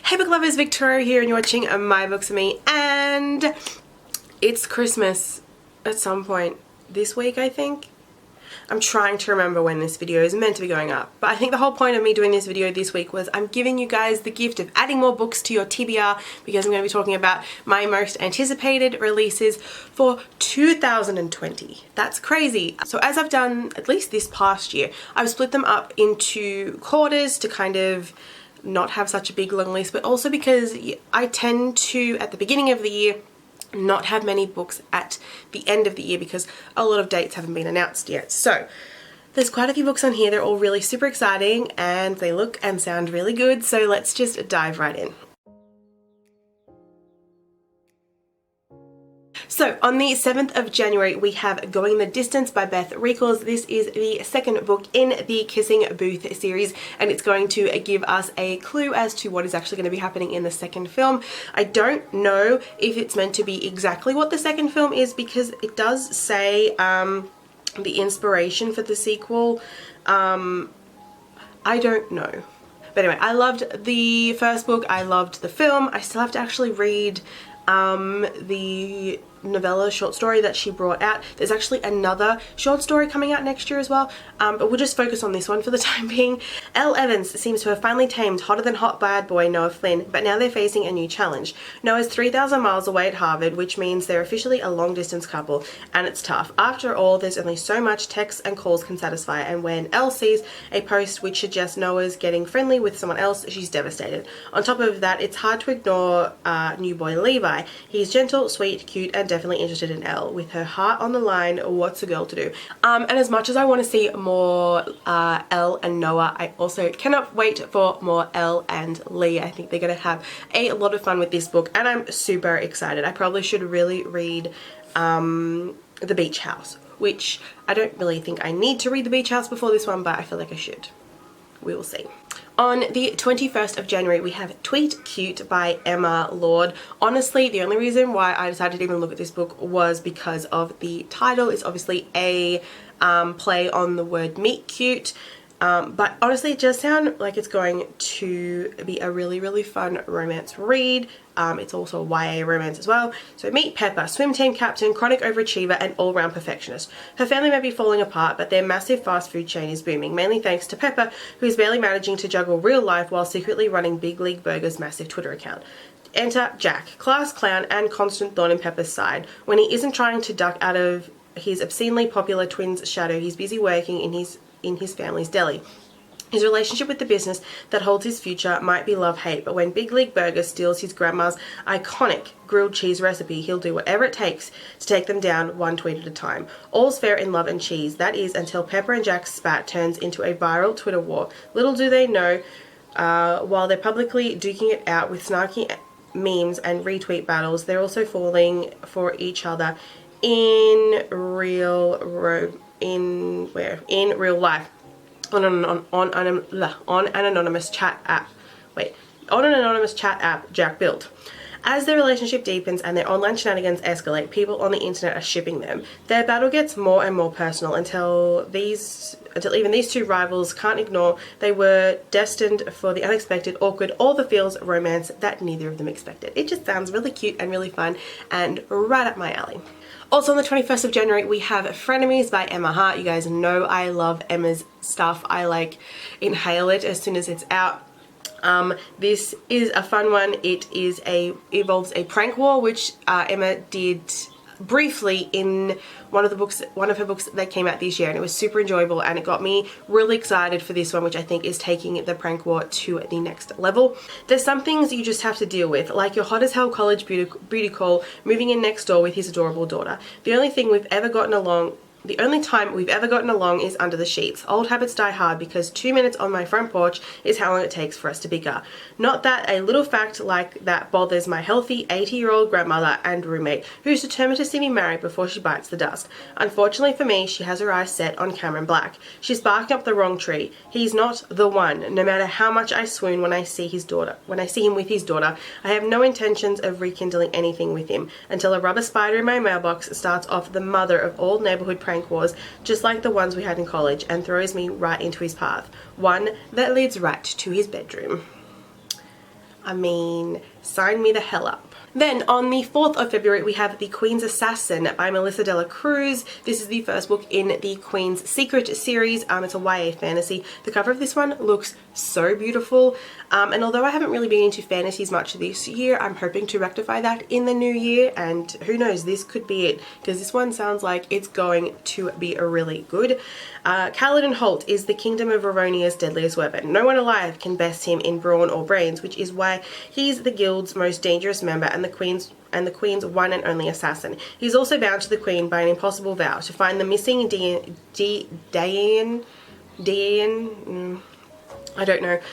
Hey book lovers, Victoria here and you're watching My Books Me, and it's Christmas at some point this week, I think. I'm trying to remember when this video is meant to be going up, but I think the whole point of me doing this video this week was I'm giving you guys the gift of adding more books to your TBR because I'm going to be talking about my most anticipated releases for 2020. That's crazy. So as I've done at least this past year, I've split them up into quarters to kind of not have such a big long list, but also because I tend to, at the beginning of the year, not have many books at the end of the year because a lot of dates haven't been announced yet. So there's quite a few books on here. They're all really super exciting and they look and sound really good. So let's just dive right in. So on the 7th of January we have Going the Distance by Beth Reekles. This is the second book in the Kissing Booth series and it's going to give us a clue as to what is actually going to be happening in the second film. I don't know if it's meant to be exactly what the second film is because it does say the inspiration for the sequel. I don't know. But anyway, I loved the first book, I loved the film. I still have to actually read the novella short story that she brought out. There's actually another short story coming out next year as well, but we'll just focus on this one for the time being. Elle Evans seems to have finally tamed hotter than hot bad boy Noah Flynn, but now they're facing a new challenge. Noah's 3,000 miles away at Harvard, which means they're officially a long distance couple, and it's tough. After all, there's only so much texts and calls can satisfy, and when Elle sees a post which suggests Noah's getting friendly with someone else, she's devastated. On top of that, it's hard to ignore new boy Levi. He's gentle, sweet, cute, and definitely interested in Elle. With her heart on the line, what's a girl to do? And as much as I want to see more Elle and Noah, I also cannot wait for more Elle and Lee. I think they're going to have a lot of fun with this book and I'm super excited. I probably should really read The Beach House, which I don't really think I need to read The Beach House before this one, but I feel like I should. We will see. On the 21st of January, we have Tweet Cute by Emma Lord. Honestly, the only reason why I decided to even look at this book was because of the title. It's obviously a play on the word meet cute. But honestly, it does sound like it's going to be a really, really fun romance read. It's also a YA romance as well. So meet Pepper, swim team captain, chronic overachiever, and all-round perfectionist. Her family may be falling apart, but their massive fast food chain is booming, mainly thanks to Pepper, who is barely managing to juggle real life while secretly running Big League Burger's massive Twitter account. Enter Jack, class clown and constant thorn in Pepper's side. When he isn't trying to duck out of his obscenely popular twin's shadow, he's busy working in his family's deli. His relationship with the business that holds his future might be love-hate, but when Big League Burger steals his grandma's iconic grilled cheese recipe, he'll do whatever it takes to take them down one tweet at a time. All's fair in love and cheese, that is, until Pepper and Jack's spat turns into a viral Twitter war. Little do they know, while they're publicly duking it out with snarky memes and retweet battles, they're also falling for each other in real life. On an anonymous chat app Jack built. As their relationship deepens and their online shenanigans escalate, people on the internet are shipping them. Their battle gets more and more personal until even these two rivals can't ignore they were destined for the unexpected, awkward, all the feels romance that neither of them expected. It just sounds really cute and really fun and right up my alley. Also on the 21st of January, we have Frenemies by Emma Hart. You guys know I love Emma's stuff. I like inhale it as soon as it's out. This is a fun one. It involves a prank war, which Emma did briefly in one of her books that came out this year, and it was super enjoyable and it got me really excited for this one, which I think is taking the prank war to the next level. There's some things you just have to deal with, like your hot as hell college beauty call moving in next door with his adorable daughter. The only time we've ever gotten along is under the sheets. Old habits die hard because 2 minutes on my front porch is how long it takes for us to bicker. Not that a little fact like that bothers my healthy 80-year-old grandmother and roommate who's determined to see me married before she bites the dust. Unfortunately for me, she has her eyes set on Cameron Black. She's barking up the wrong tree. He's not the one, no matter how much I swoon when I see him with his daughter. I have no intentions of rekindling anything with him until a rubber spider in my mailbox starts off the mother of all neighborhood prank wars, just like the ones we had in college, and throws me right into his path. One that leads right to his bedroom. I mean, sign me the hell up. Then on the 4th of February, we have The Queen's Assassin by Melissa de la Cruz. This is the first book in the Queen's Secret series. It's a YA fantasy. The cover of this one looks so beautiful. And although I haven't really been into fantasies much this year, I'm hoping to rectify that in the new year. And who knows, this could be it, because this one sounds like it's going to be a really good. Kaladin Holt is the Kingdom of Raronia's deadliest weapon. No one alive can best him in brawn or brains, which is why he's the guild's most dangerous member and the Queen's one and only assassin. He's also bound to the Queen by an impossible vow to find the missing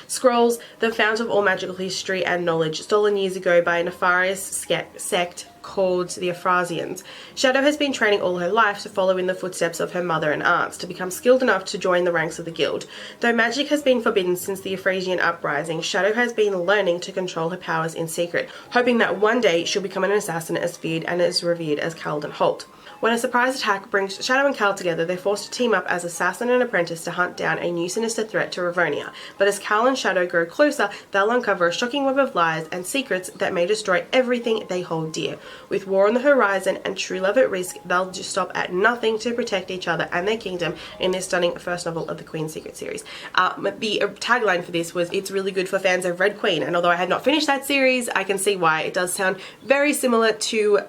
scrolls, the fount of all magical history and knowledge, stolen years ago by a nefarious sect called the Euphrasians. Shadow has been training all her life to follow in the footsteps of her mother and aunts, to become skilled enough to join the ranks of the guild. Though magic has been forbidden since the Euphrasian uprising, Shadow has been learning to control her powers in secret, hoping that one day she'll become an assassin as feared and as revered as Kaladin Holt. When a surprise attack brings Shadow and Cal together, they're forced to team up as assassin and apprentice to hunt down a new sinister threat to Ravonia. But as Cal and Shadow grow closer, they'll uncover a shocking web of lies and secrets that may destroy everything they hold dear. With war on the horizon and true love at risk, they'll just stop at nothing to protect each other and their kingdom in this stunning first novel of the Queen's Secret series. The tagline for this was, "It's really good for fans of Red Queen," and although I had not finished that series, I can see why. It does sound very similar to,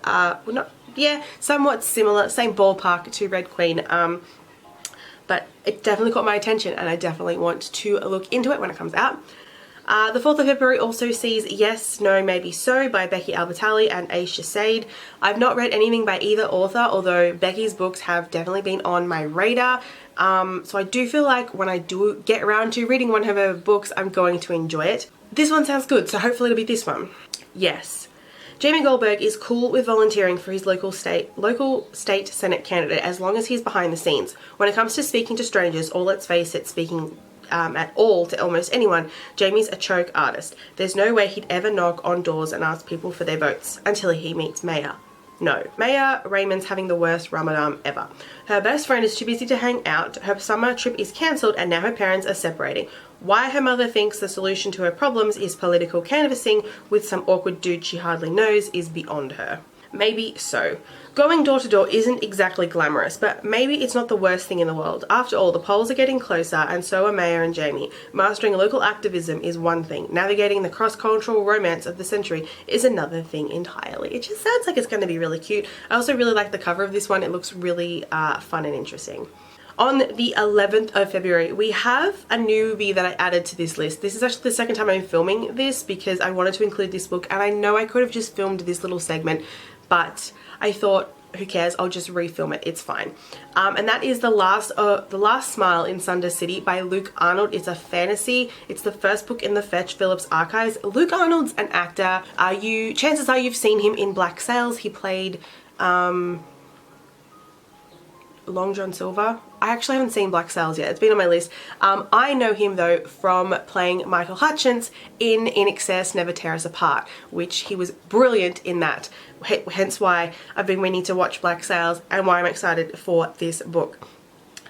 somewhat similar, same ballpark to Red Queen, but it definitely caught my attention and I definitely want to look into it when it comes out. The 4th of February also sees Yes, No, Maybe So by Becky Albertalli and Aisha Said. I've not read anything by either author, although Becky's books have definitely been on my radar. So I do feel like when I do get around to reading one of her books, I'm going to enjoy it. This one sounds good, so hopefully it'll be this one. Yes. Jamie Goldberg is cool with volunteering for his local state Senate candidate as long as he's behind the scenes. When it comes to speaking to strangers, or let's face it, speaking at all to almost anyone, Jamie's a choke artist. There's no way he'd ever knock on doors and ask people for their votes until he meets Maya. No, Maya Raymond's having the worst Ramadan ever. Her best friend is too busy to hang out, her summer trip is cancelled, and now her parents are separating. Why her mother thinks the solution to her problems is political canvassing with some awkward dude she hardly knows is beyond her. Maybe so. Going door to door isn't exactly glamorous, but maybe it's not the worst thing in the world. After all, the polls are getting closer, and so are Maya and Jamie. Mastering local activism is one thing. Navigating the cross-cultural romance of the century is another thing entirely. It just sounds like it's going to be really cute. I also really like the cover of this one. It looks really fun and interesting. On the 11th of February, we have a newbie that I added to this list. This is actually the second time I'm filming this because I wanted to include this book, and I know I could have just filmed this little segment, but I thought, who cares, I'll just refilm it, it's fine. And that is The Last Smile in Sunder City by Luke Arnold. It's a fantasy. It's the first book in the Fetch Phillips archives. Luke Arnold's an actor. Chances are you've seen him in Black Sails. He played Long John Silver. I actually haven't seen Black Sails yet. It's been on my list. I know him though from playing Michael Hutchence in Excess, Never Tear Us Apart, which he was brilliant in that. Hence why I've been meaning to watch Black Sails and why I'm excited for this book.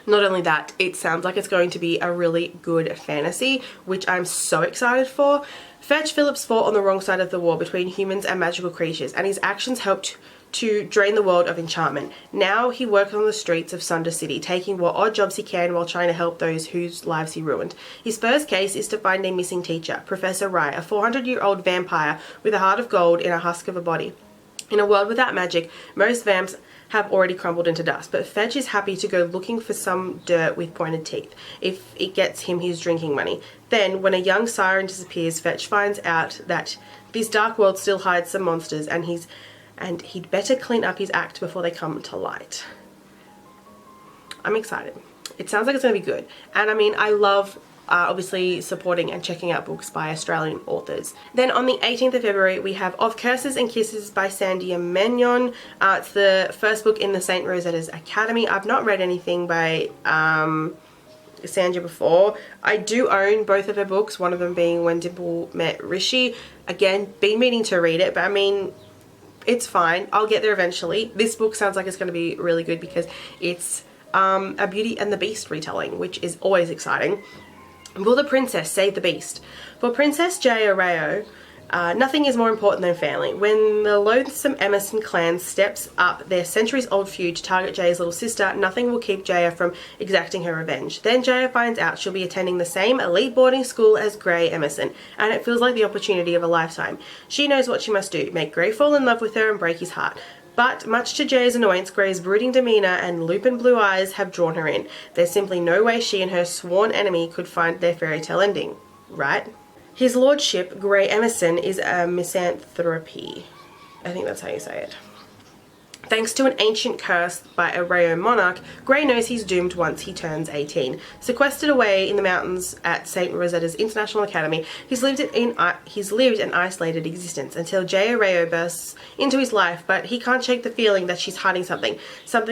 Not only that, it sounds like it's going to be a really good fantasy, which I'm so excited for. Fetch Phillips fought on the wrong side of the war between humans and magical creatures, and his actions helped to drain the world of enchantment. Now he works on the streets of Sunder City, taking what odd jobs he can while trying to help those whose lives he ruined. His first case is to find a missing teacher, Professor Rye, a 400-year-old vampire with a heart of gold in a husk of a body. In a world without magic, most vamps have already crumbled into dust, but Fetch is happy to go looking for some dirt with pointed teeth, if it gets him his drinking money. Then, when a young siren disappears, Fetch finds out that this dark world still hides some monsters, and he'd better clean up his act before they come to light. I'm excited. It sounds like it's going to be good. And I mean, I love obviously supporting and checking out books by Australian authors. Then on the 18th of February, we have Of Curses and Kisses by Sandia Magnon. It's the first book in the St. Rosetta's Academy. I've not read anything by Sandia before. I do own both of her books, one of them being When Dimple Met Rishi. Again, been meaning to read it, but I mean, it's fine. I'll get there eventually. This book sounds like it's going to be really good because it's a Beauty and the Beast retelling, which is always exciting. Will the princess save the beast? For Princess Jay Arao, Nothing is more important than family. When the loathsome Emerson clan steps up their centuries-old feud to target Jaya's little sister, nothing will keep Jaya from exacting her revenge. Then Jaya finds out she'll be attending the same elite boarding school as Gray Emerson, and it feels like the opportunity of a lifetime. She knows what she must do, make Gray fall in love with her and break his heart. But much to Jaya's annoyance, Gray's brooding demeanour and lupin blue eyes have drawn her in. There's simply no way she and her sworn enemy could find their fairy tale ending, right? His lordship, Gray Emerson, is a misanthropy. I think that's how you say it. Thanks to an ancient curse by a Rayo monarch, Gray knows he's doomed once he turns 18. Sequestered away in the mountains at St. Rosetta's International Academy, he's lived an isolated existence until Jaya Rayo bursts into his life, but he can't shake the feeling that she's hiding something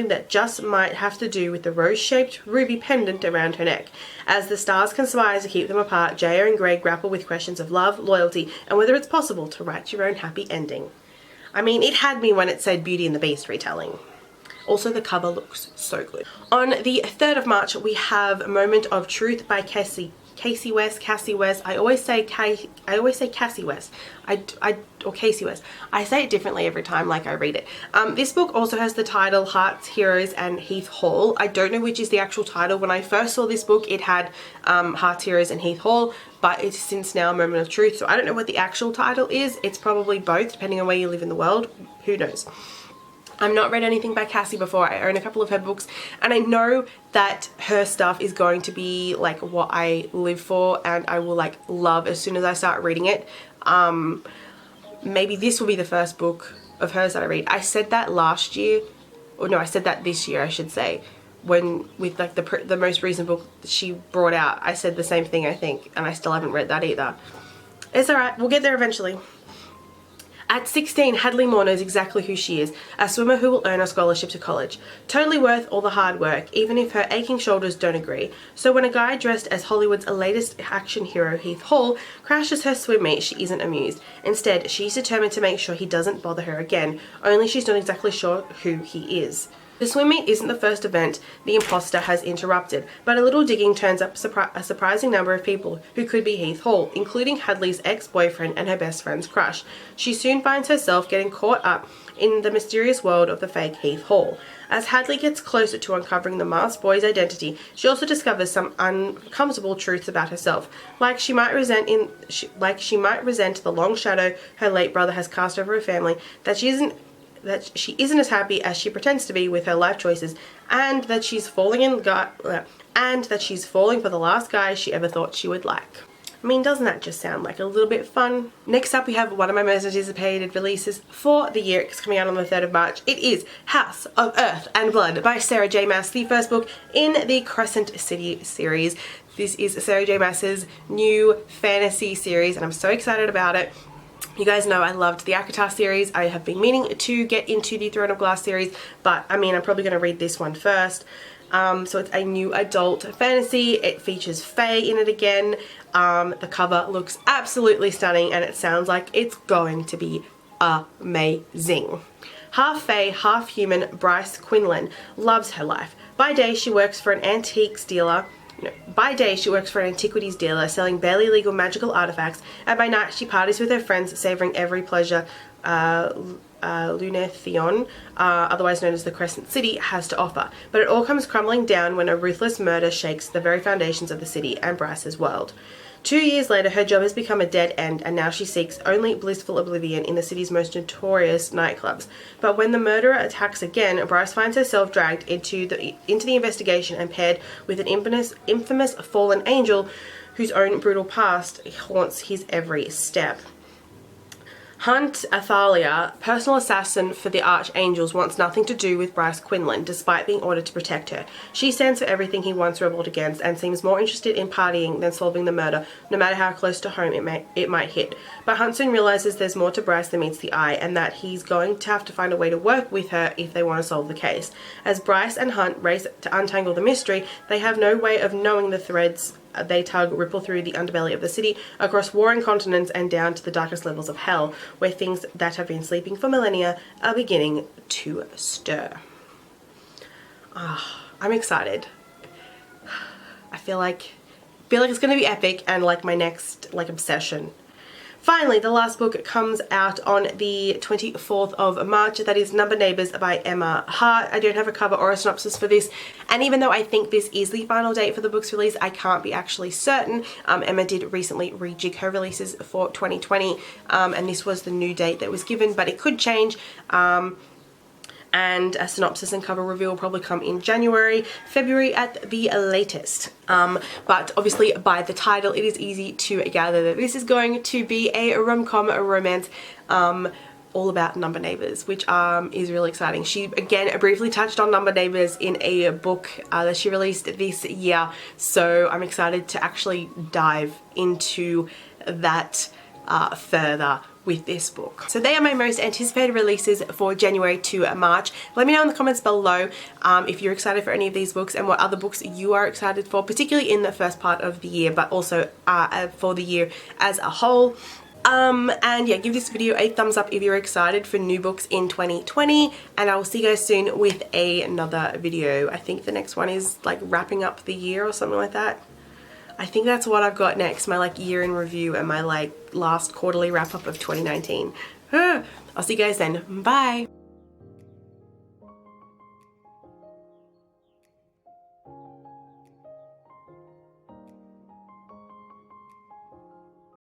that just might have to do with the rose-shaped ruby pendant around her neck. As the stars conspire to keep them apart, Jaya and Gray grapple with questions of love, loyalty, and whether it's possible to write your own happy ending. I mean, it had me when it said Beauty and the Beast retelling. Also, the cover looks so good. On the 3rd of March, we have Moment of Truth by Cassie West. I always say Cassie West. Or Casey West. I say it differently every time, like I read it. This book also has the title Hearts, Heroes, and Heath Hall. I don't know which is the actual title. When I first saw this book, it had Hearts, Heroes, and Heath Hall, but it's since now Moment of Truth, so I don't know what the actual title is. It's probably both, depending on where you live in the world. Who knows? I've not read anything by Cassie before. I own a couple of her books, and I know that her stuff is going to be like what I live for and I will like love as soon as I start reading it. Maybe this will be the first book of hers that I read. I said that last year, or no, I said that this year, I should say, when with like the most recent book that she brought out. I said the same thing, I think, and I still haven't read that either. It's alright, we'll get there eventually. At 16, Hadley Moore knows exactly who she is, a swimmer who will earn a scholarship to college. Totally worth all the hard work, even if her aching shoulders don't agree. So when a guy dressed as Hollywood's latest action hero, Heath Hall, crashes her swim meet, she isn't amused. Instead, she's determined to make sure he doesn't bother her again, only she's not exactly sure who he is. The swim meet isn't the first event the imposter has interrupted, but a little digging turns up a surprising number of people who could be Heath Hall, including Hadley's ex-boyfriend and her best friend's crush. She soon finds herself getting caught up in the mysterious world of the fake Heath Hall. As Hadley gets closer to uncovering the masked boy's identity, she also discovers some uncomfortable truths about herself, like she might resent the long shadow her late brother has cast over her family, that she isn't as happy as she pretends to be with her life choices, and that she's falling for the last guy she ever thought she would like. I mean, doesn't that just sound like a little bit fun? Next up, we have one of my most anticipated releases for the year. It's coming out on the 3rd of March. It is House of Earth and Blood by Sarah J. Maas, the first book in the Crescent City series. This is Sarah J. Maas's new fantasy series, and I'm so excited about it. You guys know I loved the ACOTAR series. I have been meaning to get into the Throne of Glass series, but I mean, I'm probably going to read this one first. So it's a new adult fantasy. It features Fae in it again. The cover looks absolutely stunning, and it sounds like it's going to be amazing. Half Fae, half human Bryce Quinlan loves her life. By day, she works for an antiquities dealer selling barely legal magical artifacts, and by night she parties with her friends, savoring every pleasure Lunatheon, otherwise known as the Crescent City, has to offer. But it all comes crumbling down when a ruthless murder shakes the very foundations of the city and Bryce's world. 2 years later, her job has become a dead end, and now she seeks only blissful oblivion in the city's most notorious nightclubs. But when the murderer attacks again, Bryce finds herself dragged into the investigation and paired with an infamous fallen angel whose own brutal past haunts his every step. Hunt Athalia, personal assassin for the Archangels, wants nothing to do with Bryce Quinlan, despite being ordered to protect her. She stands for everything he once rebelled against and seems more interested in partying than solving the murder, no matter how close to home it might hit. But Hunt soon realizes there's more to Bryce than meets the eye, and that he's going to have to find a way to work with her if they want to solve the case. As Bryce and Hunt race to untangle the mystery, they have no way of knowing the threads they tug ripple through the underbelly of the city, across warring continents and down to the darkest levels of hell, where things that have been sleeping for millennia are beginning to stir. I'm excited. I feel like it's going to be epic and like my next obsession Finally, the last book comes out on the 24th of March. That is Number Neighbours by Emma Hart. I don't have a cover or a synopsis for this, and even though I think this is the final date for the book's release, I can't be actually certain. Emma did recently rejig her releases for 2020, and this was the new date that was given, but it could change. And a synopsis and cover reveal will probably come in January, February at the latest. But obviously by the title it is easy to gather that this is going to be a rom-com, a romance, all about number neighbours, which is really exciting. She again briefly touched on number neighbours in a book that she released this year, so I'm excited to actually dive into that further with this book. So they are my most anticipated releases for January to March. Let me know in the comments below if you're excited for any of these books and what other books you are excited for, particularly in the first part of the year, but also for the year as a whole. And yeah, give this video a thumbs up if you're excited for new books in 2020, and I will see you guys soon with another video. I think the next one is like wrapping up the year or something like that. I think that's what I've got next, my like year in review and my like last quarterly wrap up of 2019. I'll see you guys then. Bye.